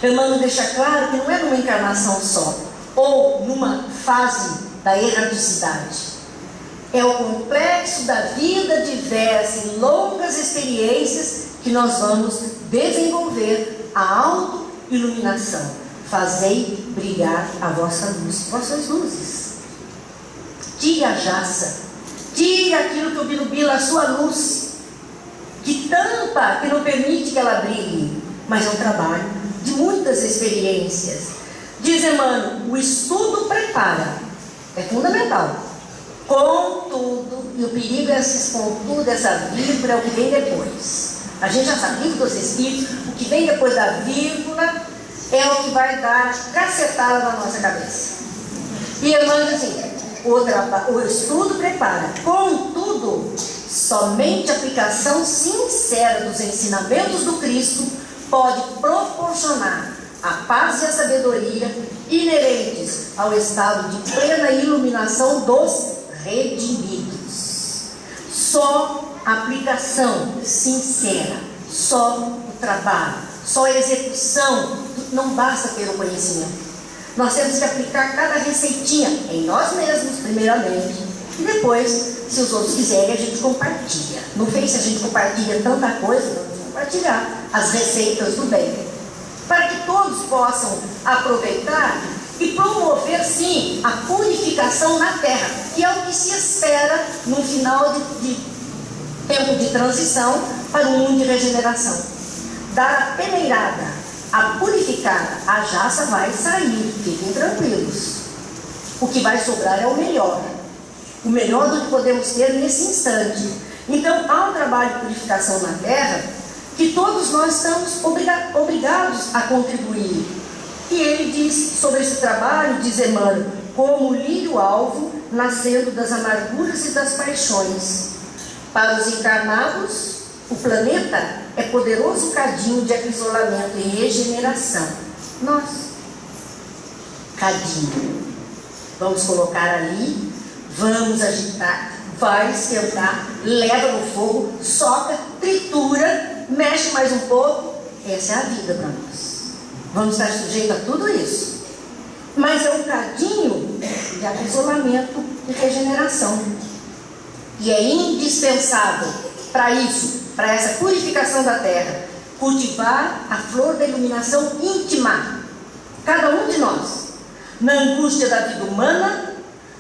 Emmanuel deixa claro que não é numa encarnação só, ou numa fase da erradicidade. É o complexo da vida diversa e longas experiências que nós vamos desenvolver a autoiluminação. Fazei brilhar a vossa luz, vossas luzes. Tire a jaça, tire aquilo que obnubila a sua luz, que tampa, que não permite que ela brilhe. Mas é um trabalho de muitas experiências. Diz Emmanuel, o estudo prepara, é fundamental. Contudo, e o perigo é esse contudo, essa vírgula, é o que vem depois. A gente já sabe, livro dos Espíritos, o que vem depois da vírgula é o que vai dar cacetada na nossa cabeça. E Emmanuel diz assim, o estudo prepara, contudo, somente a aplicação sincera dos ensinamentos do Cristo pode proporcionar a paz e a sabedoria inerentes ao estado de plena iluminação dos redimidos. Só a aplicação sincera, só o trabalho, só a execução, não basta ter o conhecimento. Nós temos que aplicar cada receitinha em nós mesmos, primeiramente, e depois, se os outros quiserem, a gente compartilha. No Face a gente compartilha tanta coisa, vamos compartilhar as receitas do bem, para que todos possam aproveitar e promover, sim, a purificação na Terra, que é o que se espera no final de tempo de transição para um mundo de regeneração. Dar a peneirada, a purificada, a jaça vai sair, fiquem tranquilos. O que vai sobrar é o melhor do que podemos ter nesse instante. Então, há um trabalho de purificação na Terra que todos nós estamos obrigados a contribuir. E ele diz sobre esse trabalho, diz Emmanuel, como o lírio-alvo nascendo das amarguras e das paixões. Para os encarnados, o planeta é poderoso cadinho de acrisolamento e regeneração. Nós, cadinho, vamos colocar ali, vamos agitar, vai esquentar, leva no fogo, soca, tritura, mexe mais um pouco. Essa é a vida para nós. Vamos estar sujeitos a tudo isso. Mas é um cadinho de acrisolamento e regeneração. E é indispensável para isso, para essa purificação da Terra, cultivar a flor da iluminação íntima. Cada um de nós, na angústia da vida humana,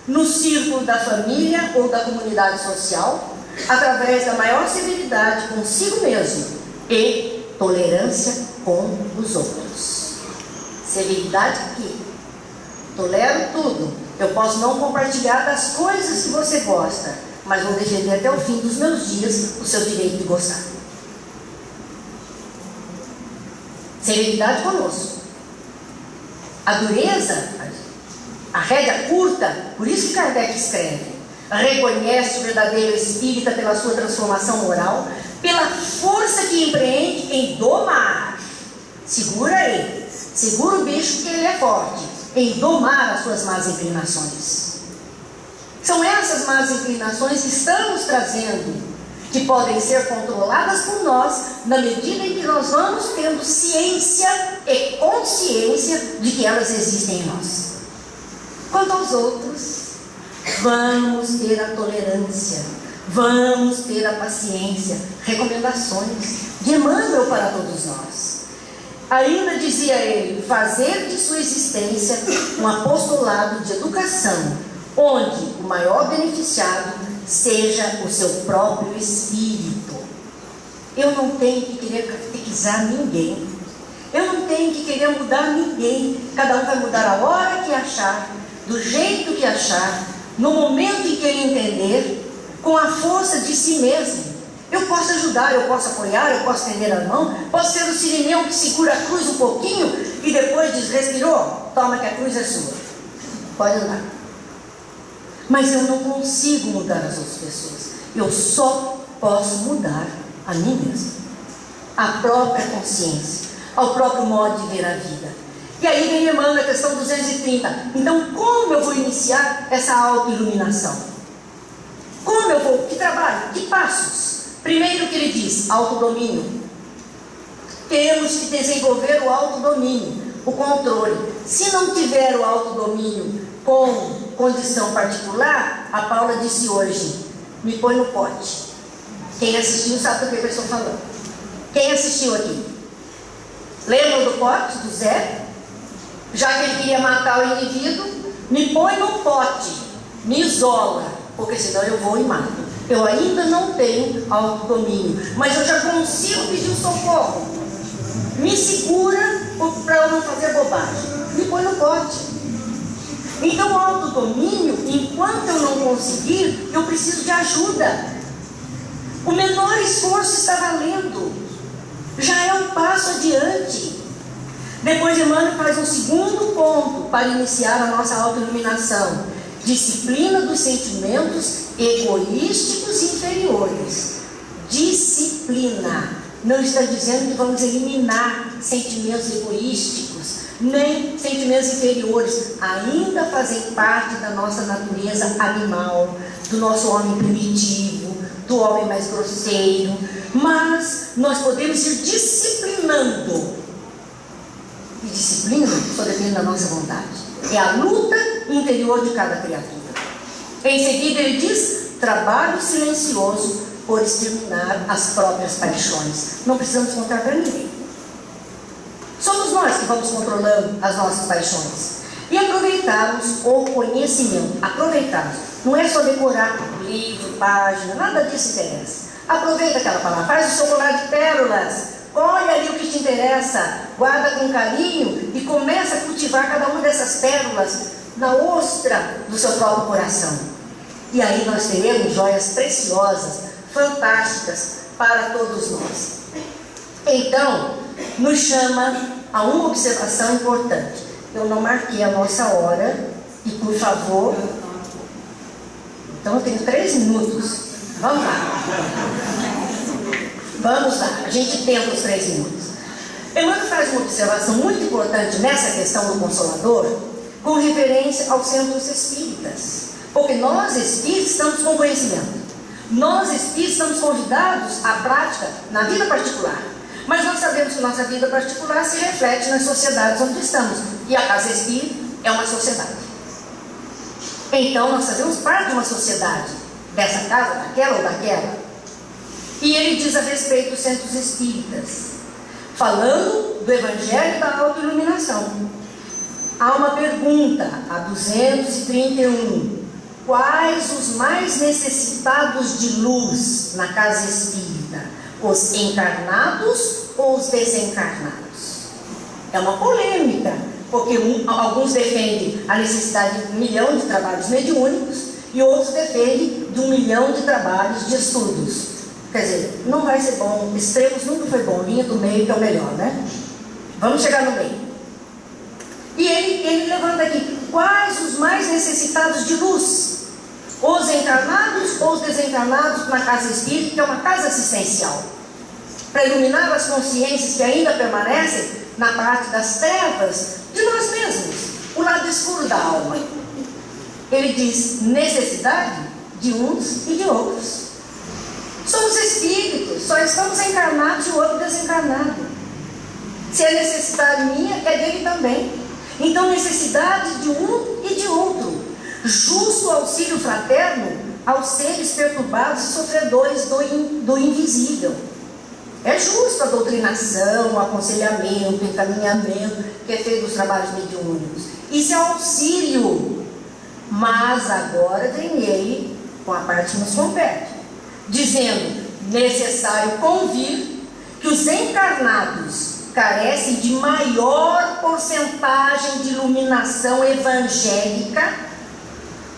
no círculo da família ou da comunidade social, através da maior severidade consigo mesmo e tolerância com os outros. Severidade aqui. Tolero tudo. Eu posso não compartilhar das coisas que você gosta, mas vou defender até o fim dos meus dias o seu direito de gostar. Severidade conosco. A dureza, a rédea curta, por isso que Kardec escreve, reconhece o verdadeiro espírita pela sua transformação moral, pela força que empreende em domar. Segura ele, segura o bicho que ele é forte, em domar as suas más inclinações. São essas más inclinações que estamos trazendo, que podem ser controladas por nós, na medida em que nós vamos tendo ciência e consciência de que elas existem em nós. Quanto aos outros, vamos ter a tolerância, vamos ter a paciência, recomendações de Emmanuel para todos nós. Ainda dizia ele, fazer de sua existência um apostolado de educação, onde o maior beneficiado seja o seu próprio espírito. Eu não tenho que querer catequizar ninguém. Eu não tenho que querer mudar ninguém. Cada um vai mudar a hora que achar, do jeito que achar, no momento em que ele entender, com a força de si mesmo. Eu posso ajudar, eu posso apoiar, eu posso estender a mão, posso ser o sirineu que segura a cruz um pouquinho e depois diz: respirou, toma que a cruz é sua. Pode andar. Mas eu não consigo mudar as outras pessoas. Eu só posso mudar a mim mesmo, a própria consciência, ao próprio modo de ver a vida. E aí vem Emmanuel, a questão 230. Então, como eu vou iniciar essa auto-iluminação? Como eu vou? Que trabalho? Que passos? Primeiro que ele diz, autodomínio. Temos que desenvolver o autodomínio, o controle. Se não tiver o autodomínio com condição particular, a Paula disse hoje, me põe no pote. Quem assistiu sabe do que eu estou falando. Quem assistiu aqui? Lembram do pote, do Zé? Já que ele queria matar o indivíduo, me põe no pote, me isola, porque senão eu vou e mato. Eu ainda não tenho autodomínio, mas eu já consigo pedir o socorro. Me segura para eu não fazer bobagem. Me põe no pote. Então o autodomínio, enquanto eu não conseguir, eu preciso de ajuda. O menor esforço está valendo. Já é um passo adiante. Depois Emmanuel faz um segundo ponto para iniciar a nossa autoiluminação: disciplina dos sentimentos egoísticos e inferiores. Disciplina. Não está dizendo que vamos eliminar sentimentos egoísticos, nem sentimentos inferiores. Ainda fazem parte da nossa natureza animal, do nosso homem primitivo, do homem mais grosseiro. Mas nós podemos ir disciplinando. E disciplina só depende da nossa vontade. É a luta interior de cada criatura. Em seguida ele diz: trabalho silencioso por exterminar as próprias paixões. Não precisamos contar para ninguém. Somos nós que vamos controlando as nossas paixões. E aproveitarmos o conhecimento. Aproveitarmos. Não é só decorar livro, página, nada disso interessa. Aproveita aquela palavra. Faz o seu colar de pérolas. Olha ali o que te interessa. Guarda com carinho e começa a cultivar cada uma dessas pérolas na ostra do seu próprio coração. E aí nós teremos joias preciosas, fantásticas para todos nós. Então, nos chama a uma observação importante. Eu não marquei a nossa hora e, por favor, então eu tenho 3 minutos. Vamos lá. Vamos lá, a gente tenta os 3 minutos. Emmanuel faz uma observação muito importante nessa questão do Consolador, com referência aos centros espíritas. Porque nós espíritas estamos com conhecimento. Nós espíritas estamos convidados à prática na vida particular. Mas nós sabemos que nossa vida particular se reflete nas sociedades onde estamos. E a casa espírita é uma sociedade. Então nós fazemos parte de uma sociedade. Dessa casa, daquela ou daquela. E ele diz a respeito dos centros espíritas, falando do Evangelho da Autoiluminação. Há uma pergunta, a 231. Quais os mais necessitados de luz na casa espírita? Os encarnados ou os desencarnados? É uma polêmica, porque alguns defendem a necessidade de 1 milhão de trabalhos mediúnicos e outros defendem de 1 milhão de trabalhos de estudos. Quer dizer, não vai ser bom, extremos nunca foi bom, linha do meio que é o melhor, né? Vamos chegar no meio. E ele levanta aqui, quais os mais necessitados de luz? Os encarnados ou os desencarnados na casa espírita, que é uma casa assistencial, para iluminar as consciências que ainda permanecem na parte das trevas de nós mesmos, o lado escuro da alma. Ele diz, necessidade de uns e de outros. Somos espíritos, só estamos encarnados e o outro desencarnado. Se é necessidade minha, é dele também. Então, necessidade de um e de outro. Justo auxílio fraterno aos seres perturbados e sofredores do invisível. É justo a doutrinação, o aconselhamento, o encaminhamento que é feito dos trabalhos mediúnicos. Isso é auxílio. Mas agora vem ele com a parte que nos compete, dizendo: necessário convir que os encarnados carecem de maior porcentagem de iluminação evangélica.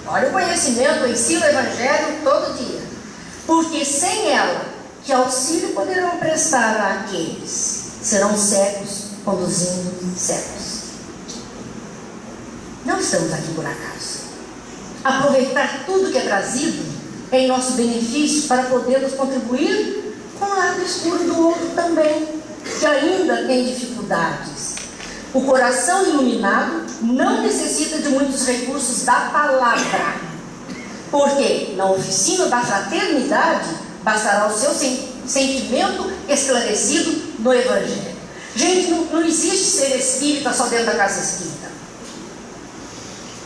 Olha o conhecimento, eu ensino o evangelho todo dia. Porque sem ela, que auxílio poderão prestar àqueles? Serão cegos, conduzindo cegos. Não estamos aqui por acaso. Aproveitar tudo que é trazido é em nosso benefício para podermos contribuir com o lado escuro do outro também, que ainda tem dificuldades. O coração iluminado não necessita de muitos recursos da palavra, porque na oficina da fraternidade bastará o seu sentimento esclarecido no Evangelho. Gente, não existe ser espírita só dentro da casa espírita.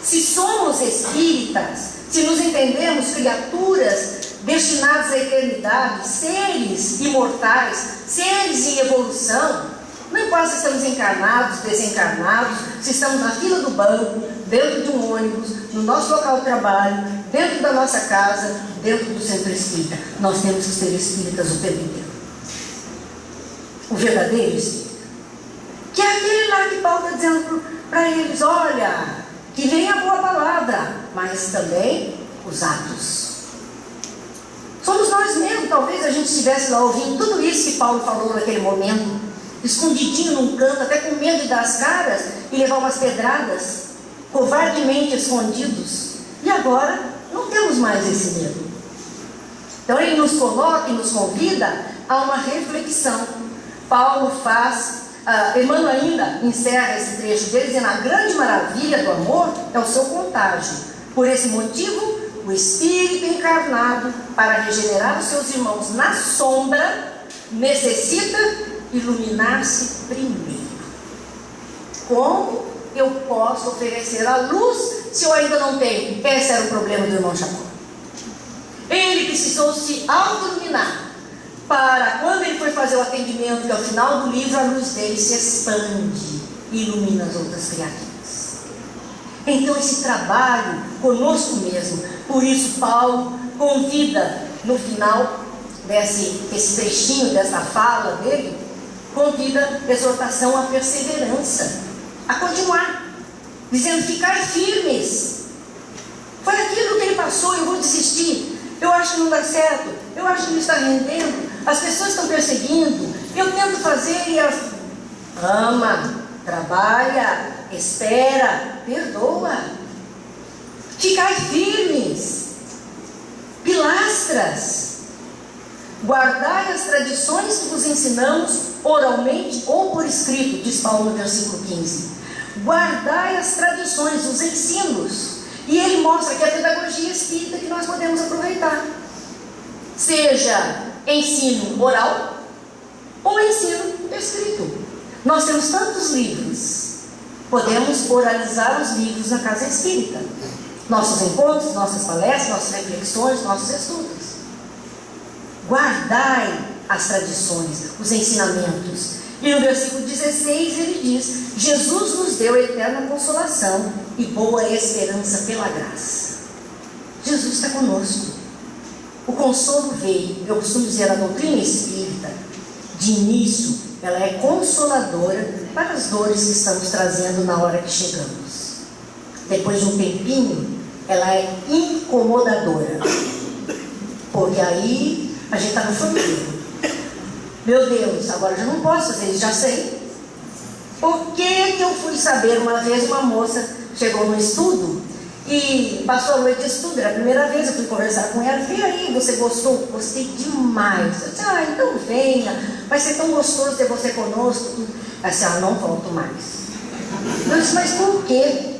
Se somos espíritas, se nos entendemos criaturas destinadas à eternidade, seres imortais, seres em evolução, não importa se estamos encarnados, desencarnados, se estamos na fila do banco, dentro de um ônibus, no nosso local de trabalho, dentro da nossa casa, dentro do centro espírita, nós temos que ser espíritas o tempo inteiro. O verdadeiro espírita, que é aquele lá que Paulo está dizendo para eles: olha, que venha a boa palavra, mas também os atos. Somos nós mesmos. Talvez a gente estivesse lá ouvindo tudo isso que Paulo falou naquele momento, escondidinho num canto, até com medo de dar as caras e levar umas pedradas, covardemente escondidos. E agora não temos mais esse medo. Então ele nos coloca e nos convida a uma reflexão. Paulo faz, Emmanuel ainda encerra esse trecho dele dizendo: a grande maravilha do amor é o seu contágio. Por esse motivo, o Espírito encarnado, para regenerar os seus irmãos na sombra, necessita iluminar-se primeiro. Como eu posso oferecer a luz se eu ainda não tenho? Esse era o problema do irmão Jacó. Ele precisou se auto-iluminar, para quando ele foi fazer o atendimento, que ao final do livro a luz dele se expande e ilumina as outras criaturas. Então esse trabalho conosco mesmo, por isso Paulo convida no final desse trechinho, dessa fala dele, convida exortação à perseverança, a continuar, dizendo: ficar firmes. Foi aquilo que ele passou: eu vou desistir, eu acho que não dá certo, eu acho que não está rendendo, as pessoas estão perseguindo, eu tento fazer e ama, trabalha, espera, perdoa. Ficar firmes, pilastras. Guardai as tradições que vos ensinamos oralmente ou por escrito, diz Paulo no versículo 15. Guardai as tradições, os ensinos. E ele mostra que a pedagogia espírita que nós podemos aproveitar, seja ensino oral ou ensino escrito. Nós temos tantos livros, podemos oralizar os livros na casa espírita, nossos encontros, nossas palestras, nossas reflexões, nossos estudos. Guardai as tradições, os ensinamentos. E no versículo 16 ele diz: Jesus nos deu eterna consolação e boa esperança pela graça. Jesus está conosco. O consolo veio. Eu costumo dizer, a doutrina espírita, de início, ela é consoladora para as dores que estamos trazendo na hora que chegamos. Depois de um tempinho, ela é incomodadora, porque aí a gente está no fanteiro. Meu Deus, agora eu já não posso fazer isso, já sei. Por que eu fui saber? Uma vez uma moça chegou no estudo e passou a noite de estudo, era a primeira vez, eu fui conversar com ela. E aí, você gostou? Gostei demais. Eu disse: então venha, vai ser tão gostoso ter você conosco. Ela disse: não volto mais. Eu disse: mas por quê?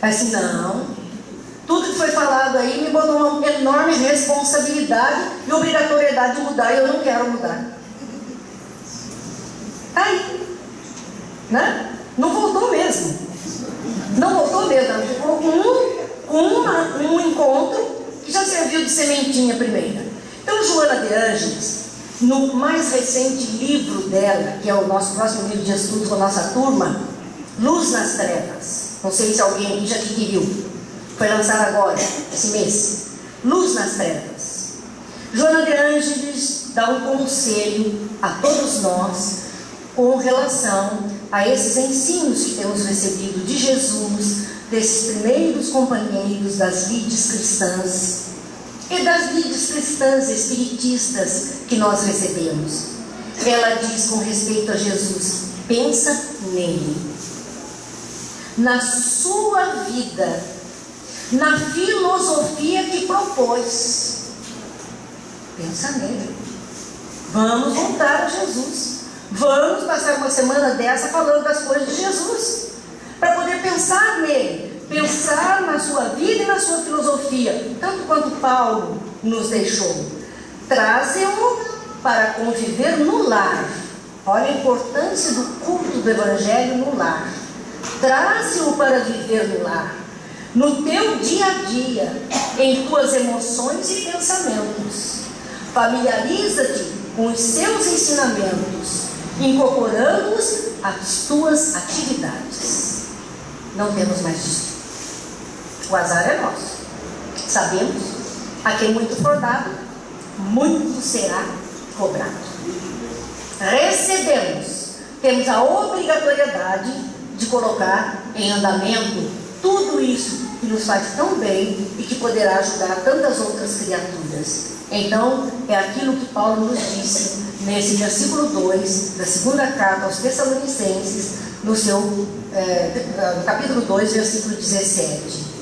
Ela disse: não, tudo que foi falado aí me botou uma enorme responsabilidade e obrigatoriedade de mudar, e eu não quero mudar. Aí, né? Não voltou mesmo. Não voltou mesmo. Ela ficou com um encontro que já serviu de sementinha primeira. Então, Joana de Ângeles, no mais recente livro dela, que é o nosso próximo livro de estudos com a nossa turma, Luz nas Trevas, não sei se alguém aqui já adquiriu, foi lançado agora, esse mês. luz nas trevas. Joana de Ângeles dá um conselho a todos nós com relação a esses ensinos que temos recebido de Jesus, desses primeiros companheiros das lides cristãs e das lides cristãs espiritistas que nós recebemos. Ela diz com respeito a Jesus: pensa nele, na sua vida, na filosofia que propôs. Pensa nele. Vamos voltar a Jesus. Vamos passar uma semana dessa falando das coisas de Jesus, para poder pensar nele, pensar na sua vida e na sua filosofia, tanto quanto Paulo nos deixou. Traze-o para conviver no lar. Olha a importância do culto do Evangelho no lar. Traze-o para viver no lar, no teu dia a dia, em tuas emoções e pensamentos. Familiariza-te com os seus ensinamentos, incorporando-os às tuas atividades. Não temos mais disso. O azar é nosso. Sabemos, a quem muito for dado, muito será cobrado. Recebemos, temos a obrigatoriedade de colocar em andamento tudo isso que nos faz tão bem e que poderá ajudar tantas outras criaturas. Então, é aquilo que Paulo nos disse nesse versículo 2 da segunda carta aos Tessalonicenses, no capítulo 2, versículo 17.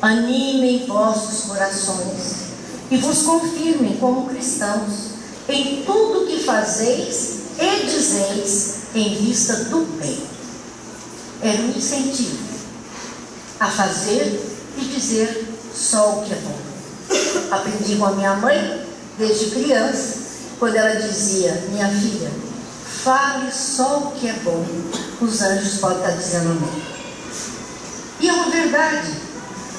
Animem vossos corações e vos confirmem como cristãos em tudo que fazeis e dizeis em vista do bem. Era um incentivo a fazer e dizer só o que é bom. Aprendi com a minha mãe desde criança, quando ela dizia: minha filha, fale só o que é bom, os anjos podem estar dizendo amém. E é uma verdade.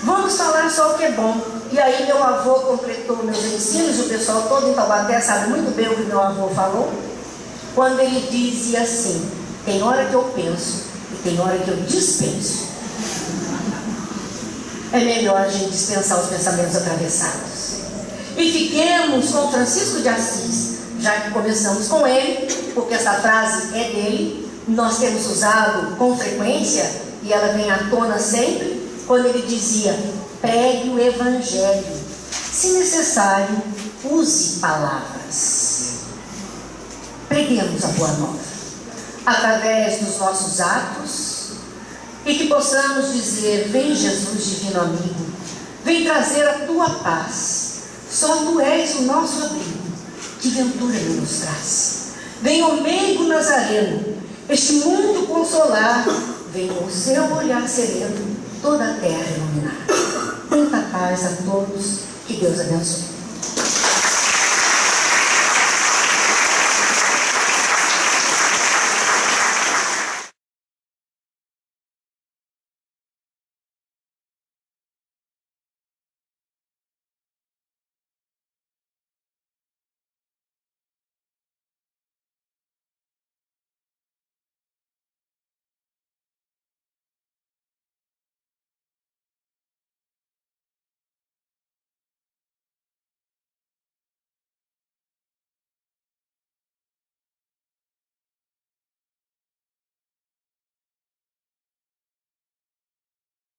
Vamos falar só o que é bom. E aí meu avô completou meus ensinos, e o pessoal todo em Taubaté sabe muito bem o que meu avô falou, quando ele dizia assim: tem hora que eu penso e tem hora que eu dispenso. É melhor a gente dispensar os pensamentos atravessados. E fiquemos com Francisco de Assis, já que começamos com ele, porque essa frase é dele, nós temos usado com frequência, e ela vem à tona sempre, quando ele dizia: pregue o Evangelho, se necessário, use palavras. Preguemos a boa nova, através dos nossos atos, e que possamos dizer: vem Jesus divino amigo, vem trazer a tua paz, só tu és o nosso abrigo, que ventura ele nos traz. Vem o meigo Nazareno, este mundo consolar, vem com o seu olhar sereno, toda a terra iluminar. Muita paz a todos, que Deus abençoe.